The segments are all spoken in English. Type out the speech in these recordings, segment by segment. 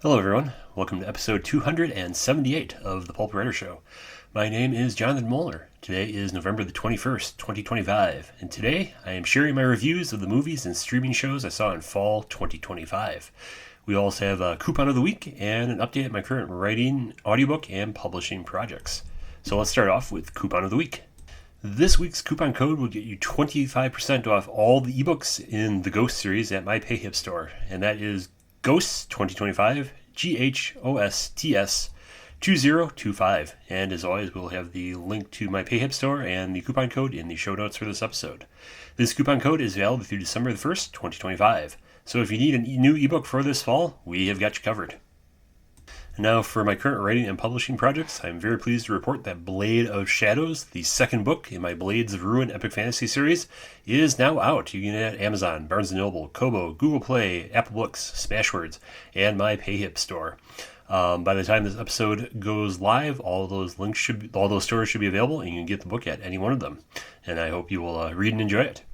Hello, everyone. Welcome to episode 278 of The Pulp Writer Show. My name is Jonathan Moeller. Today is November the 21st, 2025, and today I am sharing my reviews of the movies and streaming shows I saw in fall 2025. We also have a coupon of the week and an update at my current writing, audiobook, and publishing projects. So let's start off with coupon of the week. This week's coupon code will get you 25% off all the ebooks in the Ghost series at my Payhip store, and that is Ghosts 2025, GHOSTS 2025. And as always, we'll have the link to my Payhip store and the coupon code in the show notes for this episode. This coupon code is valid through December the 1st, 2025. So if you need a new ebook for this fall, we have got you covered. Now, for my current writing and publishing projects, I'm very pleased to report that Blade of Shadows, the second book in my Blades of Ruin epic fantasy series, is now out. You can get it at Amazon, Barnes & Noble, Kobo, Google Play, Apple Books, Smashwords, and my Payhip store. By the time this episode goes live, all those stores should be available, and you can get the book at any one of them. And I hope you will read and enjoy it.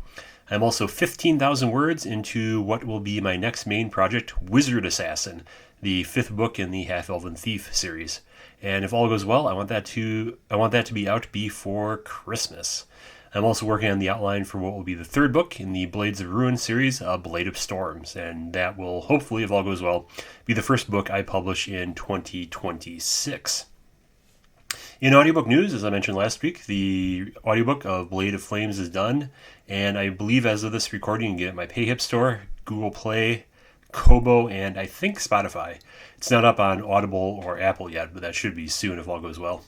I'm also 15,000 words into what will be my next main project, Wizard Assassin, the fifth book in the Half-Elven Thief series. And if all goes well, I want that to be out before Christmas. I'm also working on the outline for what will be the third book in the Blades of Ruin series, Blade of Storms, and that will hopefully, if all goes well, be the first book I publish in 2026. In audiobook news, as I mentioned last week, the audiobook of Blade of Flames is done, and I believe as of this recording, you can get it at my Payhip store, Google Play, Kobo, and I think Spotify. It's not up on Audible or Apple yet, but that should be soon if all goes well.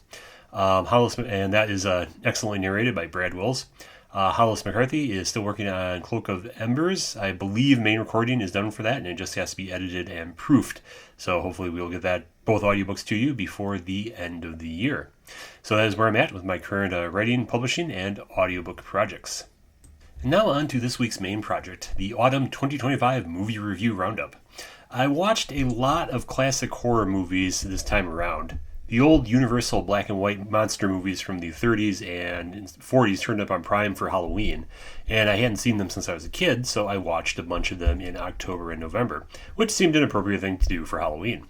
Hollis, and that is excellently narrated by Brad Wills. Hollis McCarthy is still working on Cloak of Embers. I believe main recording is done for that, and it just has to be edited and proofed. So hopefully we'll get both audiobooks to you before the end of the year. So that is where I'm at with my current writing, publishing, and audiobook projects. And now on to this week's main project, the Autumn 2025 Movie Review Roundup. I watched a lot of classic horror movies this time around. The old Universal black and white monster movies from the 30s and 40s turned up on Prime for Halloween, and I hadn't seen them since I was a kid, so I watched a bunch of them in October and November, which seemed an appropriate thing to do for Halloween.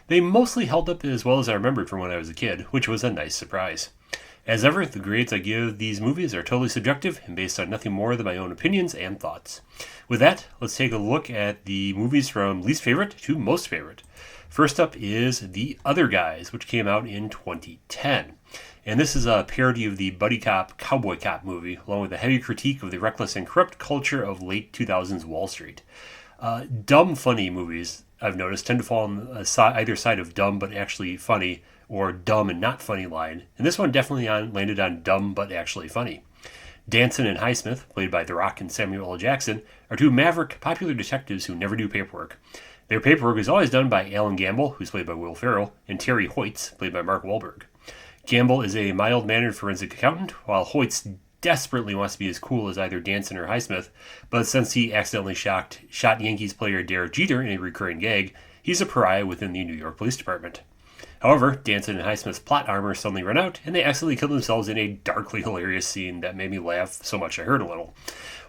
They mostly held up as well as I remembered from when I was a kid, which was a nice surprise. As ever, the grades I give these movies are totally subjective and based on nothing more than my own opinions and thoughts. With that, let's take a look at the movies from least favorite to most favorite. First up is The Other Guys, which came out in 2010. And this is a parody of the buddy cop, cowboy cop movie, along with a heavy critique of the reckless and corrupt culture of late 2000s Wall Street. Dumb, funny movies, I've noticed, tend to fall on either side of dumb but actually funny, or dumb and not funny line, and this one definitely landed on dumb but actually funny. Danson and Highsmith, played by The Rock and Samuel L. Jackson, are two maverick, popular detectives who never do paperwork. Their paperwork is always done by Alan Gamble, who's played by Will Ferrell, and Terry Hoyts, played by Mark Wahlberg. Gamble is a mild-mannered forensic accountant, while Hoyts desperately wants to be as cool as either Danson or Highsmith, but since he accidentally shot Yankees player Derek Jeter in a recurring gag, he's a pariah within the New York Police Department. However, Danson and Highsmith's plot armor suddenly run out, and they accidentally kill themselves in a darkly hilarious scene that made me laugh so much I hurt a little.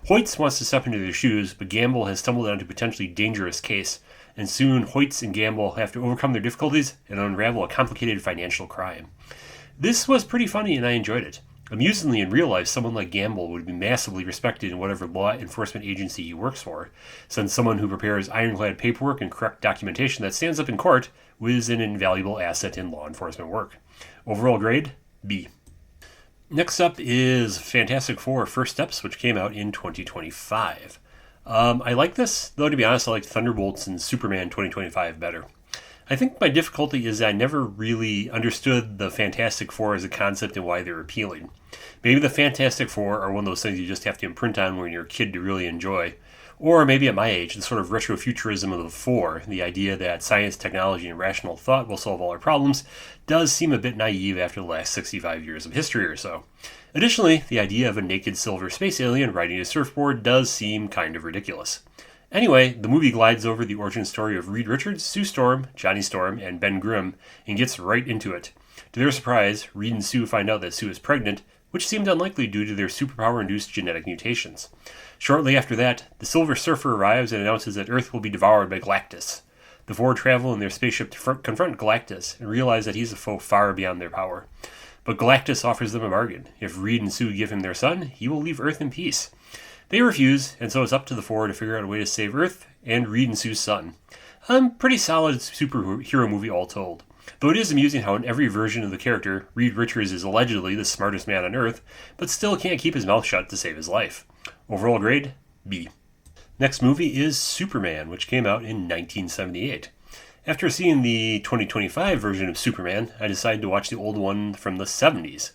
Hoyts wants to step into their shoes, but Gamble has stumbled onto a potentially dangerous case, and soon Hoyts and Gamble have to overcome their difficulties and unravel a complicated financial crime. This was pretty funny, and I enjoyed it. Amusingly, in real life, someone like Gamble would be massively respected in whatever law enforcement agency he works for, since someone who prepares ironclad paperwork and correct documentation that stands up in court was an invaluable asset in law enforcement work. Overall grade, B. Next up is Fantastic Four First Steps, which came out in 2025. I like this, though to be honest, I like Thunderbolts and Superman 2025 better. I think my difficulty is I never really understood the Fantastic Four as a concept and why they're appealing. Maybe the Fantastic Four are one of those things you just have to imprint on when you're a kid to really enjoy. Or maybe at my age, the sort of retrofuturism of the Four, the idea that science, technology, and rational thought will solve all our problems, does seem a bit naive after the last 65 years of history or so. Additionally, the idea of a naked silver space alien riding a surfboard does seem kind of ridiculous. Anyway, the movie glides over the origin story of Reed Richards, Sue Storm, Johnny Storm, and Ben Grimm, and gets right into it. To their surprise, Reed and Sue find out that Sue is pregnant, which seemed unlikely due to their superpower-induced genetic mutations. Shortly after that, the Silver Surfer arrives and announces that Earth will be devoured by Galactus. The four travel in their spaceship to confront Galactus and realize that he's a foe far beyond their power. But Galactus offers them a bargain. If Reed and Sue give him their son, he will leave Earth in peace. They refuse, and so it's up to the four to figure out a way to save Earth and Reed and Sue's son. Pretty solid superhero movie all told. Though it is amusing how in every version of the character, Reed Richards is allegedly the smartest man on Earth, but still can't keep his mouth shut to save his life. Overall grade, B. Next movie is Superman, which came out in 1978. After seeing the 2025 version of Superman, I decided to watch the old one from the 70s.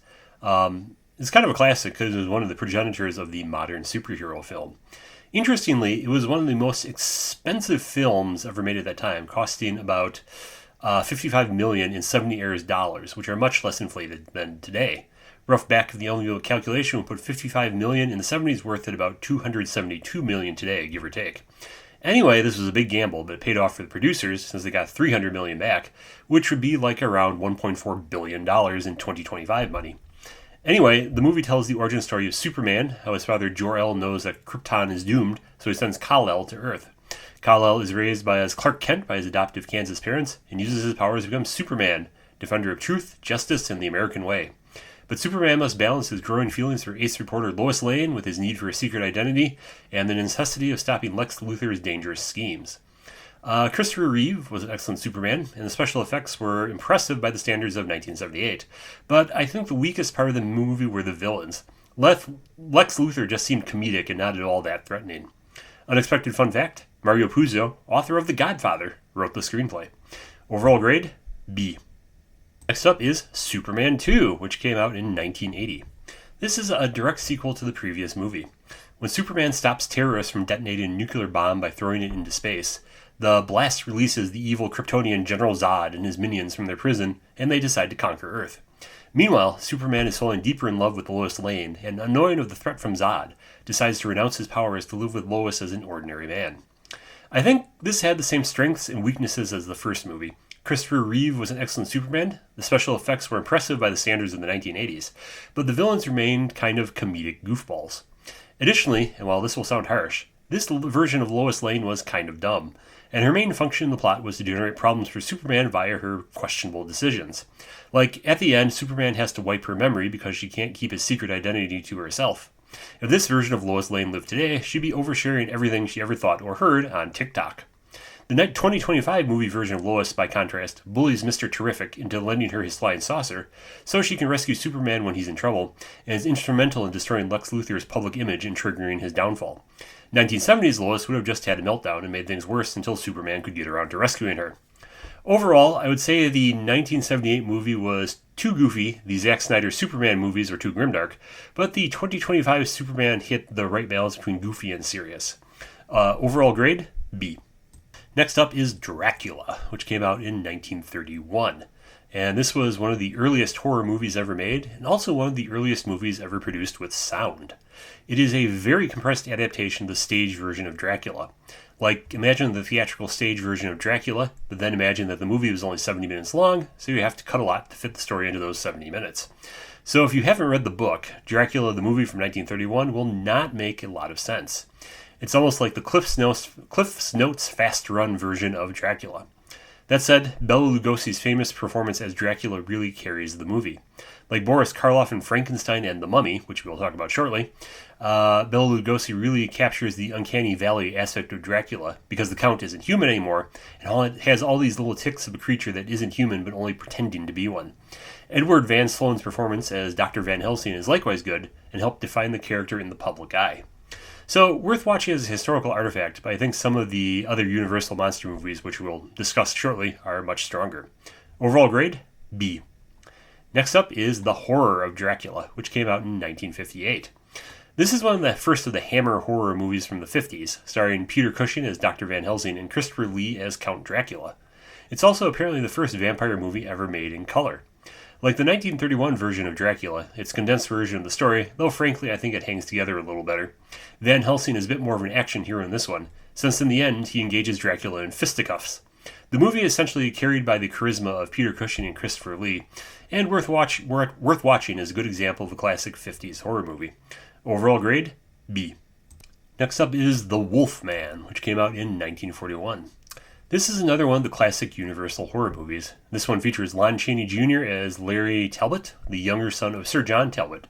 It's kind of a classic because it was one of the progenitors of the modern superhero film. Interestingly, it was one of the most expensive films ever made at that time, costing about $55 million in 70 years dollars, which are much less inflated than today. Rough back of the envelope calculation would put $55 million in the 70s worth at about $272 million today, give or take. Anyway, this was a big gamble, but it paid off for the producers since they got $300 million back, which would be like around $1.4 billion in 2025 money. Anyway, the movie tells the origin story of Superman, how his father Jor-El knows that Krypton is doomed, so he sends Kal-El to Earth. Kal-El is raised as Clark Kent by his adoptive Kansas parents and uses his powers to become Superman, defender of truth, justice, and the American way. But Superman must balance his growing feelings for ace reporter Lois Lane with his need for a secret identity and the necessity of stopping Lex Luthor's dangerous schemes. Christopher Reeve was an excellent Superman, and the special effects were impressive by the standards of 1978. But I think the weakest part of the movie were the villains. Lex Luthor just seemed comedic and not at all that threatening. Unexpected fun fact, Mario Puzo, author of The Godfather, wrote the screenplay. Overall grade, B. Next up is Superman 2, which came out in 1980. This is a direct sequel to the previous movie. When Superman stops terrorists from detonating a nuclear bomb by throwing it into space, the blast releases the evil Kryptonian General Zod and his minions from their prison, and they decide to conquer Earth. Meanwhile, Superman is falling deeper in love with Lois Lane, and annoyed of the threat from Zod, decides to renounce his powers to live with Lois as an ordinary man. I think this had the same strengths and weaknesses as the first movie. Christopher Reeve was an excellent Superman, the special effects were impressive by the standards of the 1980s, but the villains remained kind of comedic goofballs. Additionally, and while this will sound harsh, this version of Lois Lane was kind of dumb, and her main function in the plot was to generate problems for Superman via her questionable decisions. Like, at the end, Superman has to wipe her memory because she can't keep his secret identity to herself. If this version of Lois Lane lived today, she'd be oversharing everything she ever thought or heard on TikTok. The 2025 movie version of Lois, by contrast, bullies Mr. Terrific into lending her his flying saucer so she can rescue Superman when he's in trouble, and is instrumental in destroying Lex Luthor's public image and triggering his downfall. 1970s Lois would have just had a meltdown and made things worse until Superman could get around to rescuing her. Overall, I would say the 1978 movie was too goofy, the Zack Snyder Superman movies were too grimdark, but the 2025 Superman hit the right balance between goofy and serious. Overall grade, B. Next up is Dracula, which came out in 1931. And this was one of the earliest horror movies ever made, and also one of the earliest movies ever produced with sound. It is a very compressed adaptation of the stage version of Dracula. Like, imagine the theatrical stage version of Dracula, but then imagine that the movie was only 70 minutes long, so you have to cut a lot to fit the story into those 70 minutes. So if you haven't read the book, Dracula the movie from 1931 will not make a lot of sense. It's almost like the Cliff's Notes fast-run version of Dracula. That said, Bela Lugosi's famous performance as Dracula really carries the movie. Like Boris Karloff in Frankenstein and The Mummy, which we'll talk about shortly, Bela Lugosi really captures the uncanny valley aspect of Dracula because the Count isn't human anymore, and it has all these little ticks of a creature that isn't human but only pretending to be one. Edward Van Sloan's performance as Dr. Van Helsing is likewise good and helped define the character in the public eye. So, worth watching as a historical artifact, but I think some of the other Universal monster movies, which we'll discuss shortly, are much stronger. Overall grade, B. Next up is The Horror of Dracula, which came out in 1958. This is one of the first of the Hammer horror movies from the 50s, starring Peter Cushing as Dr. Van Helsing and Christopher Lee as Count Dracula. It's also apparently the first vampire movie ever made in color. Like the 1931 version of Dracula, it's a condensed version of the story, though frankly I think it hangs together a little better. Van Helsing is a bit more of an action hero in this one, since in the end he engages Dracula in fisticuffs. The movie is essentially carried by the charisma of Peter Cushing and Christopher Lee, and worth watching as a good example of a classic 50s horror movie. Overall grade, B. Next up is The Wolf Man, which came out in 1941. This is another one of the classic Universal horror movies. This one features Lon Chaney Jr. as Larry Talbot, the younger son of Sir John Talbot.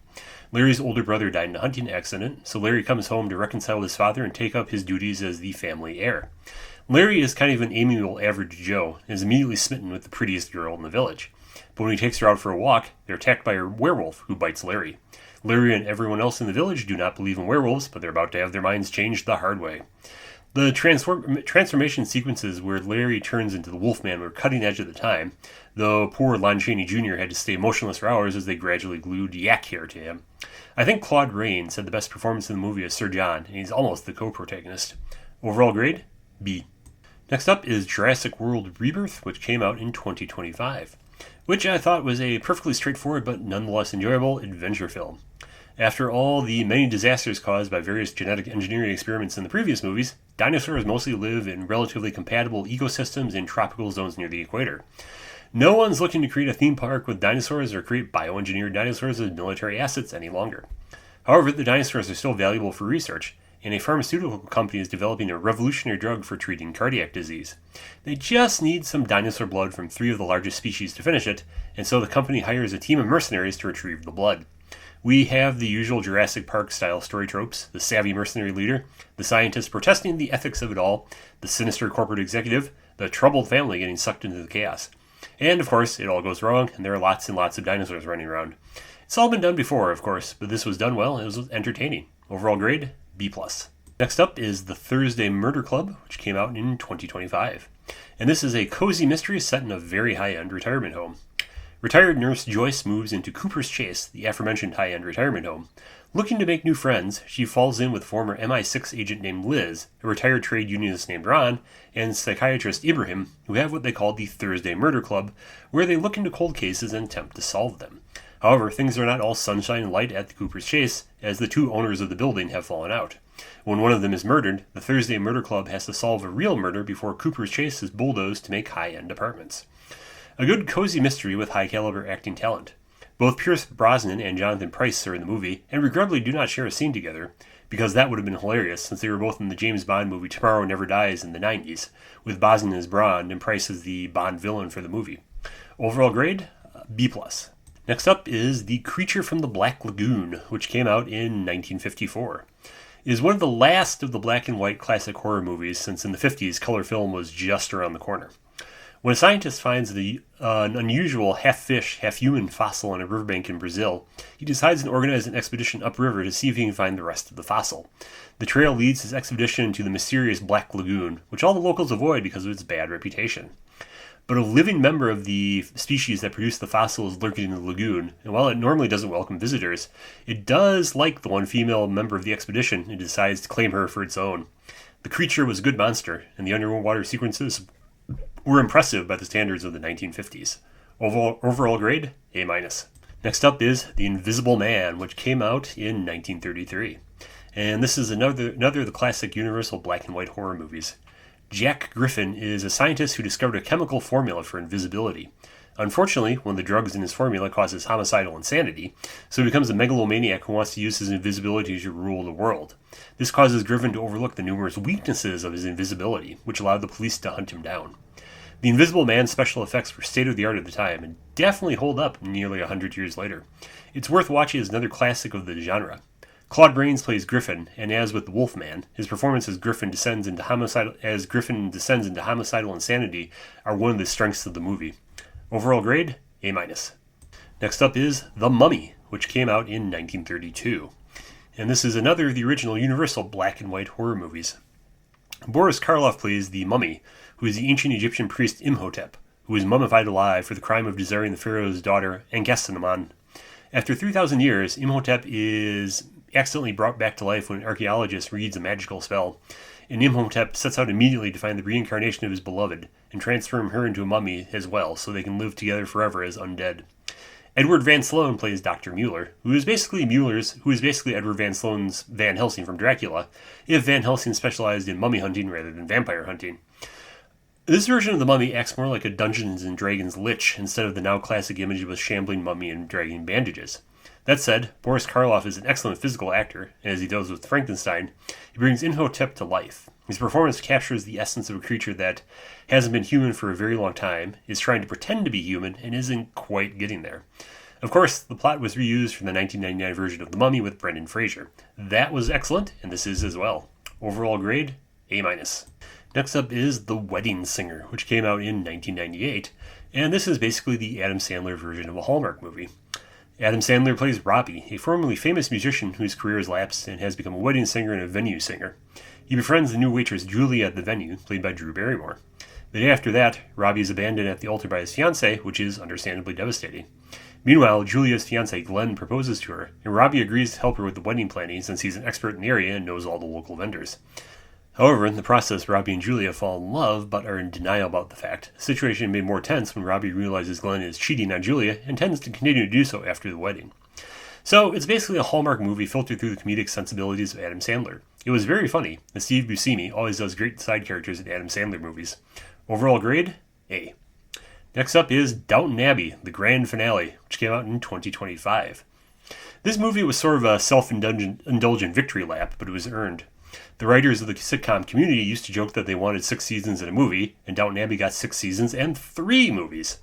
Larry's older brother died in a hunting accident, so Larry comes home to reconcile with his father and take up his duties as the family heir. Larry is kind of an amiable average Joe and is immediately smitten with the prettiest girl in the village. But when he takes her out for a walk, they're attacked by a werewolf who bites Larry. Larry and everyone else in the village do not believe in werewolves, but they're about to have their minds changed the hard way. The transformation sequences where Larry turns into the Wolfman were cutting edge at the time, though poor Lon Chaney Jr. had to stay motionless for hours as they gradually glued yak hair to him. I think Claude Rains had the best performance in the movie as Sir John, and he's almost the co-protagonist. Overall grade? B. Next up is Jurassic World Rebirth, which came out in 2025, which I thought was a perfectly straightforward but nonetheless enjoyable adventure film. After all the many disasters caused by various genetic engineering experiments in the previous movies, dinosaurs mostly live in relatively compatible ecosystems in tropical zones near the equator. No one's looking to create a theme park with dinosaurs or create bioengineered dinosaurs as military assets any longer. However, the dinosaurs are still valuable for research, and a pharmaceutical company is developing a revolutionary drug for treating cardiac disease. They just need some dinosaur blood from 3 of the largest species to finish it, and so the company hires a team of mercenaries to retrieve the blood. We have the usual Jurassic Park-style story tropes: the savvy mercenary leader, the scientist protesting the ethics of it all, the sinister corporate executive, the troubled family getting sucked into the chaos. And, of course, it all goes wrong, and there are lots and lots of dinosaurs running around. It's all been done before, of course, but this was done well, and it was entertaining. Overall grade, B+. Next up is The Thursday Murder Club, which came out in 2025. And this is a cozy mystery set in a very high-end retirement home. Retired nurse Joyce moves into Cooper's Chase, the aforementioned high-end retirement home. Looking to make new friends, she falls in with former MI6 agent named Liz, a retired trade unionist named Ron, and psychiatrist Ibrahim, who have what they call the Thursday Murder Club, where they look into cold cases and attempt to solve them. However, things are not all sunshine and light at the Cooper's Chase, as the 2 owners of the building have fallen out. When one of them is murdered, the Thursday Murder Club has to solve a real murder before Cooper's Chase is bulldozed to make high-end apartments. A good cozy mystery with high-caliber acting talent. Both Pierce Brosnan and Jonathan Pryce are in the movie, and regrettably do not share a scene together, because that would have been hilarious since they were both in the James Bond movie Tomorrow Never Dies in the 90s, with Brosnan as Bond and Pryce as the Bond villain for the movie. Overall grade, B+. Next up is The Creature from the Black Lagoon, which came out in 1954. It is one of the last of the black and white classic horror movies, since in the 50s color film was just around the corner. When a scientist finds an unusual half-fish, half-human fossil on a riverbank in Brazil, he decides to organize an expedition upriver to see if he can find the rest of the fossil. The trail leads his expedition to the mysterious Black Lagoon, which all the locals avoid because of its bad reputation. But a living member of the species that produced the fossil is lurking in the lagoon, and while it normally doesn't welcome visitors, it does like the one female member of the expedition and decides to claim her for its own. The creature was a good monster, and the underwater sequences were impressive by the standards of the 1950s. Overall grade, A-. Next up is The Invisible Man, which came out in 1933. And this is another of the classic Universal black and white horror movies. Jack Griffin is a scientist who discovered a chemical formula for invisibility. Unfortunately, one of the drugs in his formula causes homicidal insanity, so he becomes a megalomaniac who wants to use his invisibility to rule the world. This causes Griffin to overlook the numerous weaknesses of his invisibility, which allowed the police to hunt him down. The Invisible Man's special effects were state-of-the-art at the time, and definitely hold up nearly 100 years later. It's worth watching as another classic of the genre. Claude Rains plays Griffin, and as with the Wolfman, his performance as Griffin descends into homicidal insanity are one of the strengths of the movie. Overall grade, A-. Next up is The Mummy, which came out in 1932. And this is another of the original Universal black and white horror movies. Boris Karloff plays the Mummy, who is the ancient Egyptian priest Imhotep, who is mummified alive for the crime of desiring the pharaoh's daughter Enkisenamun. After 3,000 years, Imhotep is accidentally brought back to life when an archaeologist reads a magical spell, and Imhotep sets out immediately to find the reincarnation of his beloved and transform her into a mummy as well, so they can live together forever as undead. Edward Van Sloan plays Dr. Mueller, who is basically Edward Van Sloan's Van Helsing from Dracula, if Van Helsing specialized in mummy hunting rather than vampire hunting. This version of the mummy acts more like a Dungeons & Dragons lich instead of the now classic image of a shambling mummy and dragging bandages. That said, Boris Karloff is an excellent physical actor, and as he does with Frankenstein, he brings Imhotep to life. His performance captures the essence of a creature that hasn't been human for a very long time, is trying to pretend to be human, and isn't quite getting there. Of course, the plot was reused from the 1999 version of The Mummy with Brendan Fraser. That was excellent, and this is as well. Overall grade, A-. Next up is The Wedding Singer, which came out in 1998, and this is basically the Adam Sandler version of a Hallmark movie. Adam Sandler plays Robbie, a formerly famous musician whose career has lapsed and has become a wedding singer and a venue singer. He befriends the new waitress Julia at the venue, played by Drew Barrymore. The day after that, Robbie is abandoned at the altar by his fiancée, which is understandably devastating. Meanwhile, Julia's fiancé Glenn proposes to her, and Robbie agrees to help her with the wedding planning since he's an expert in the area and knows all the local vendors. However, in the process, Robbie and Julia fall in love, but are in denial about the fact. The situation made more tense when Robbie realizes Glenn is cheating on Julia and intends to continue to do so after the wedding. So, it's basically a Hallmark movie filtered through the comedic sensibilities of Adam Sandler. It was very funny, and Steve Buscemi always does great side characters in Adam Sandler movies. Overall grade, A. Next up is Downton Abbey, the grand finale, which came out in 2025. This movie was sort of a self-indulgent victory lap, but it was earned. The writers of the sitcom Community used to joke that they wanted 6 seasons in a movie, and Downton Abbey got 6 seasons and 3 movies.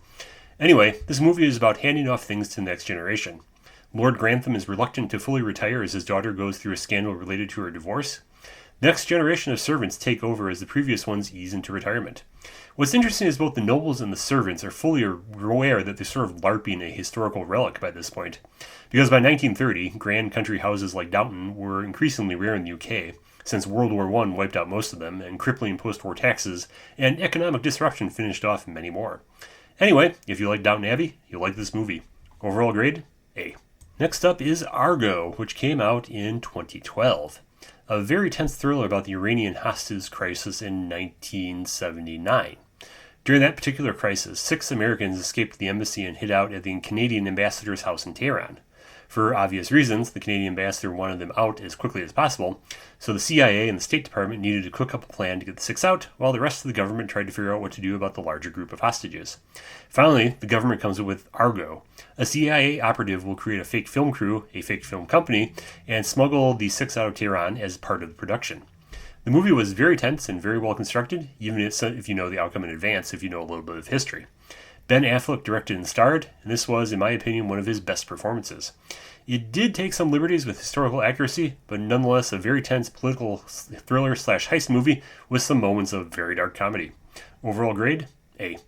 Anyway, this movie is about handing off things to the next generation. Lord Grantham is reluctant to fully retire as his daughter goes through a scandal related to her divorce. The next generation of servants take over as the previous ones ease into retirement. What's interesting is both the nobles and the servants are fully aware that they're sort of LARPing a historical relic by this point. Because by 1930, grand country houses like Downton were increasingly rare in the UK, since World War I wiped out most of them, and crippling post-war taxes and economic disruption finished off many more. Anyway, if you like Downton Abbey, you'll like this movie. Overall grade, A. Next up is Argo, which came out in 2012. A very tense thriller about the Iranian hostage crisis in 1979. During that particular crisis, 6 Americans escaped the embassy and hid out at the Canadian ambassador's house in Tehran. For obvious reasons, the Canadian ambassador wanted them out as quickly as possible, so the CIA and the State Department needed to cook up a plan to get the 6 out, while the rest of the government tried to figure out what to do about the larger group of hostages. Finally, the government comes up with Argo. A CIA operative will create a fake film crew, a fake film company, and smuggle the 6 out of Tehran as part of the production. The movie was very tense and very well constructed, even if you know the outcome in advance, if you know a little bit of history. Ben Affleck directed and starred, and this was, in my opinion, one of his best performances. It did take some liberties with historical accuracy, but nonetheless a very tense political thriller/heist movie with some moments of very dark comedy. Overall grade, A.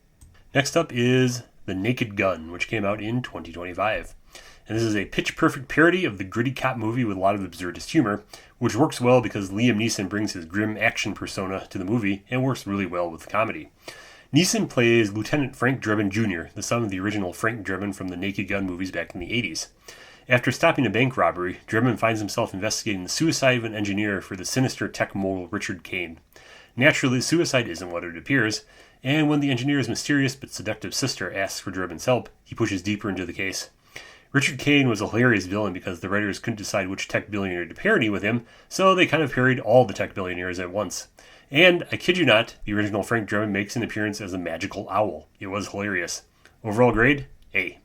Next up is The Naked Gun, which came out in 2025. And this is a pitch-perfect parody of the gritty cop movie with a lot of absurdist humor, which works well because Liam Neeson brings his grim action persona to the movie and works really well with the comedy. Neeson plays Lieutenant Frank Drebin Jr., the son of the original Frank Drebin from the Naked Gun movies back in the 80s. After stopping a bank robbery, Drebin finds himself investigating the suicide of an engineer for the sinister tech mogul Richard Kane. Naturally, suicide isn't what it appears, and when the engineer's mysterious but seductive sister asks for Drebin's help, he pushes deeper into the case. Richard Kane was a hilarious villain because the writers couldn't decide which tech billionaire to parody with him, so they kind of parodied all the tech billionaires at once. And, I kid you not, the original Frank Drebin makes an appearance as a magical owl. It was hilarious. Overall grade, A.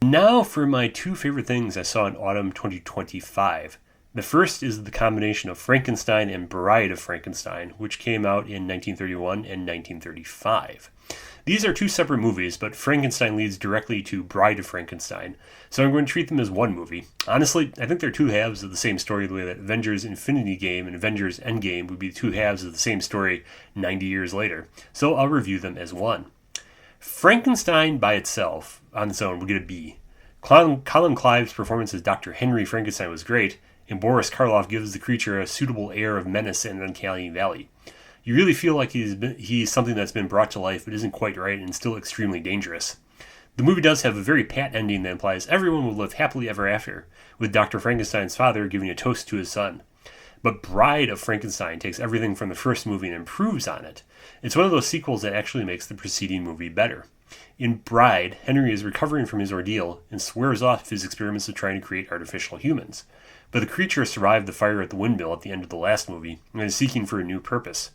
Now for my 2 favorite things I saw in autumn 2025. The first is the combination of Frankenstein and Bride of Frankenstein, which came out in 1931 and 1935. These are 2 separate movies, but Frankenstein leads directly to Bride of Frankenstein, so I'm going to treat them as one movie. Honestly, I think they're 2 halves of the same story, the way that Avengers Infinity Game and Avengers Endgame would be 2 halves of the same story 90 years later, so I'll review them as one. Frankenstein by itself, on its own, would get a B. Colin Clive's performance as Dr. Henry Frankenstein was great, and Boris Karloff gives the creature a suitable air of menace and uncanny valley. You really feel like he's something that's been brought to life but isn't quite right and still extremely dangerous. The movie does have a very pat ending that implies everyone will live happily ever after, with Dr. Frankenstein's father giving a toast to his son. But Bride of Frankenstein takes everything from the first movie and improves on it. It's one of those sequels that actually makes the preceding movie better. In Bride, Henry is recovering from his ordeal and swears off his experiments of trying to create artificial humans. But the creature survived the fire at the windmill at the end of the last movie and is seeking for a new purpose.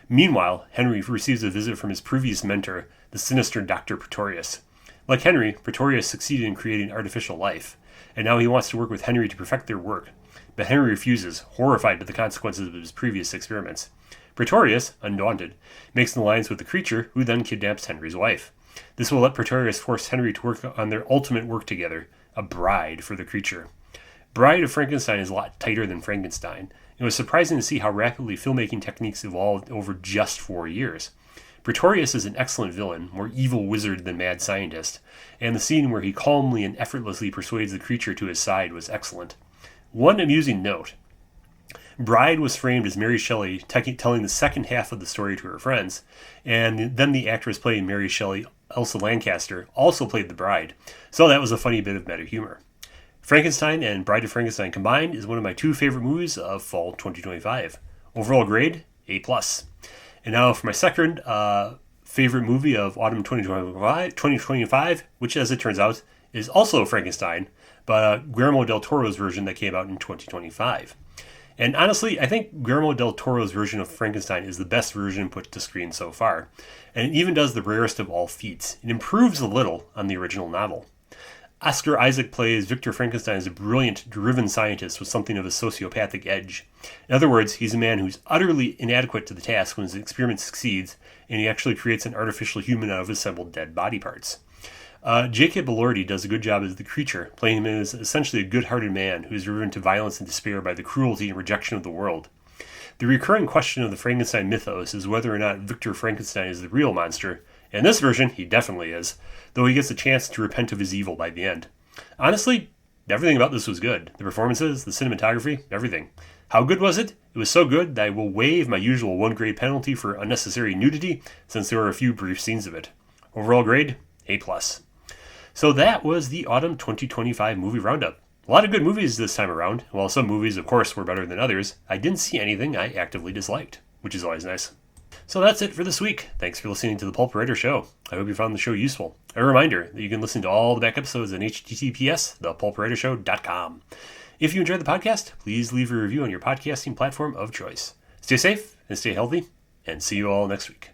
Meanwhile, Henry receives a visit from his previous mentor, the sinister Dr. Pretorius. Like Henry, Pretorius succeeded in creating artificial life, and now he wants to work with Henry to perfect their work. But Henry refuses, horrified by the consequences of his previous experiments. Pretorius, undaunted, makes an alliance with the creature, who then kidnaps Henry's wife. This will let Pretorius force Henry to work on their ultimate work together, a bride for the creature. Bride of Frankenstein is a lot tighter than Frankenstein. It was surprising to see how rapidly filmmaking techniques evolved over just 4 years. Pretorius is an excellent villain, more evil wizard than mad scientist, and the scene where he calmly and effortlessly persuades the creature to his side was excellent. One amusing note. Bride was framed as Mary Shelley telling the second half of the story to her friends, and then the actress playing Mary Shelley, Elsa Lancaster, also played the bride, so that was a funny bit of meta humor. Frankenstein and Bride of Frankenstein combined is one of my 2 favorite movies of fall 2025. Overall grade, A+. And now for my second favorite movie of autumn 2025, which as it turns out is also Frankenstein, but Guillermo del Toro's version that came out in 2025. And honestly, I think Guillermo del Toro's version of Frankenstein is the best version put to screen so far, and it even does the rarest of all feats. It improves a little on the original novel. Oscar Isaac plays Victor Frankenstein as a brilliant, driven scientist with something of a sociopathic edge. In other words, he's a man who's utterly inadequate to the task when his experiment succeeds, and he actually creates an artificial human out of assembled dead body parts. Jacob Elordi does a good job as the creature, playing him as essentially a good-hearted man who is driven to violence and despair by the cruelty and rejection of the world. The recurring question of the Frankenstein mythos is whether or not Victor Frankenstein is the real monster. In this version, he definitely is, though he gets a chance to repent of his evil by the end. Honestly, everything about this was good. The performances, the cinematography, everything. How good was it? It was so good that I will waive my usual 1 grade penalty for unnecessary nudity, since there were a few brief scenes of it. Overall grade, A+. So that was the Autumn 2025 movie roundup. A lot of good movies this time around. While some movies, of course, were better than others, I didn't see anything I actively disliked, which is always nice. So that's it for this week. Thanks for listening to The Pulp Writer Show. I hope you found the show useful. A reminder that you can listen to all the back episodes on https://thepulpwritershow.com. If you enjoyed the podcast, please leave a review on your podcasting platform of choice. Stay safe and stay healthy, and see you all next week.